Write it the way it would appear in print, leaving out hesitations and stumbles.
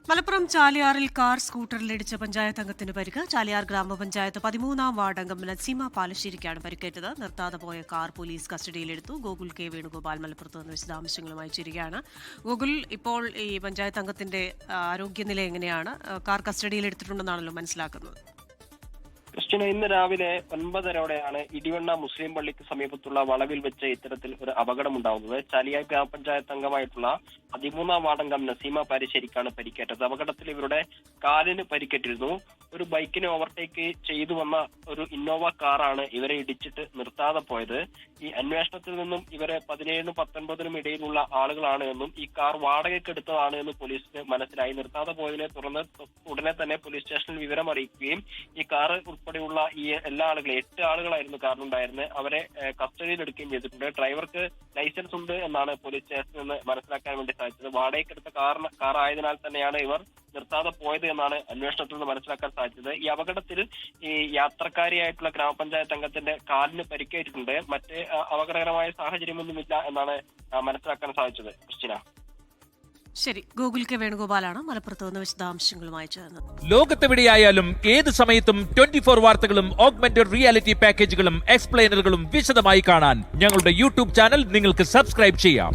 Malappuram ചാലിയാറിൽ car സ്കൂട്ടറിലിടിച്ച panchayat അംഗത്തിന് പരിക്ക്. ചാലിയാർ ഗ്രാമപഞ്ചായത്ത് 13-ാം വാർഡ് അംഗം നസീമ പാലശ്ശേരിക്കാണ് പരിക്കേറ്റത്. നിർത്താതെ പോയ കാർ പോലീസ് കസ്റ്റഡിയിലെടുത്തു. ഗോകുൽ കെ വേണുഗോപാൽ മലപ്പുറത്ത് നിന്ന് വിശദാംശങ്ങളുമായി ചേരുകയാണ്. ഗോകുൽ, ഇപ്പോൾ ഈ പഞ്ചായത്ത് അംഗത്തിന്റെ ആരോഗ്യനില എങ്ങനെയാണ്? കാർ കസ്റ്റഡിയിലെടുത്തിട്ടുണ്ടെന്നാണല്ലോ മനസ്സിലാക്കുന്നത്. ക്രിസ്ത്യന, ഇന്ന് രാവിലെ 9:30 ഇടിവണ്ണ മുസ്ലിം പള്ളിക്ക് സമീപത്തുള്ള വളവിൽ വെച്ച് ഇത്തരത്തിൽ ഒരു അപകടമുണ്ടാകുന്നത്. ചാലിയാർ ഗ്രാമപഞ്ചായത്ത് അംഗമായിട്ടുള്ള 13-ാം വാർഡ് അംഗം നസീമ പാലശ്ശേരിക്കാണ് പരിക്കേറ്റത്. അപകടത്തിൽ ഇവരുടെ കാലിന് പരിക്കേറ്റിരുന്നു. ഒരു ബൈക്കിനെ ഓവർടേക്ക് ചെയ്തു വന്ന ഒരു ഇന്നോവ കാറാണ് ഇവരെ ഇടിച്ചിട്ട് നിർത്താതെ പോയത്. ഈ അന്വേഷണത്തിൽ നിന്നും ഇവരെ 17-നും 19-നും ഇടയിലുള്ള ആളുകളാണ് എന്നും ഈ കാർ വാടകയ്ക്ക് എടുത്തതാണ് എന്ന് പോലീസിന് മനസ്സിലായി. നിർത്താതെ പോയതിനെ തുടർന്ന് ഉടനെ തന്നെ പോലീസ് സ്റ്റേഷനിൽ വിവരം അറിയിക്കുകയും ഈ കാറ് ഉൾപ്പെടെയുള്ള ഈ എല്ലാ ആളുകളും 8 ആളുകളായിരുന്നു കാറിലുണ്ടായിരുന്നത്. അവരെ കസ്റ്റഡിയിൽ എടുക്കുകയും ചെയ്തിട്ടുണ്ട്. ഡ്രൈവർക്ക് ലൈസൻസ് ഉണ്ട് എന്നാണ് പോലീസ് സ്റ്റേഷനിൽ നിന്ന് മനസ്സിലാക്കാൻ വേണ്ടി സാധിച്ചത്. വാടകയ്ക്കെടുത്ത കാർ ആയതിനാൽ തന്നെയാണ് ഇവർ നിർത്താതെ പോയത് എന്നാണ് അന്വേഷണത്തിൽ നിന്ന് മനസ്സിലാക്കാൻ സാധിച്ചത്. ഈ അപകടത്തിൽ ഈ യാത്രക്കാരിയായിട്ടുള്ള ഗ്രാമപഞ്ചായത്ത് അംഗത്തിന്റെ കാലിന് പരിക്കേറ്റിട്ടുണ്ട്. മറ്റ് അപകടകരമായ സാഹചര്യമൊന്നുമില്ല എന്നാണ് മനസ്സിലാക്കാൻ സാധിച്ചത്. ക്രിസ്റ്റിന, ശരി. ഗോകുൽ കെ വേണുഗോപാലാണ് മലപ്പുറത്ത് നിന്ന് വിശദാംശങ്ങളുമായി ചേർന്നത്. ലോകത്തെവിടെയായാലും ഏത് സമയത്തും 24 വാർത്തകളും ഓഗ്മെന്റഡ് റിയാലിറ്റി പാക്കേജുകളും എക്സ്പ്ലെയിനറുകളും വിശദമായി കാണാൻ ഞങ്ങളുടെ യൂട്യൂബ് ചാനൽ നിങ്ങൾക്ക് സബ്സ്ക്രൈബ് ചെയ്യാം.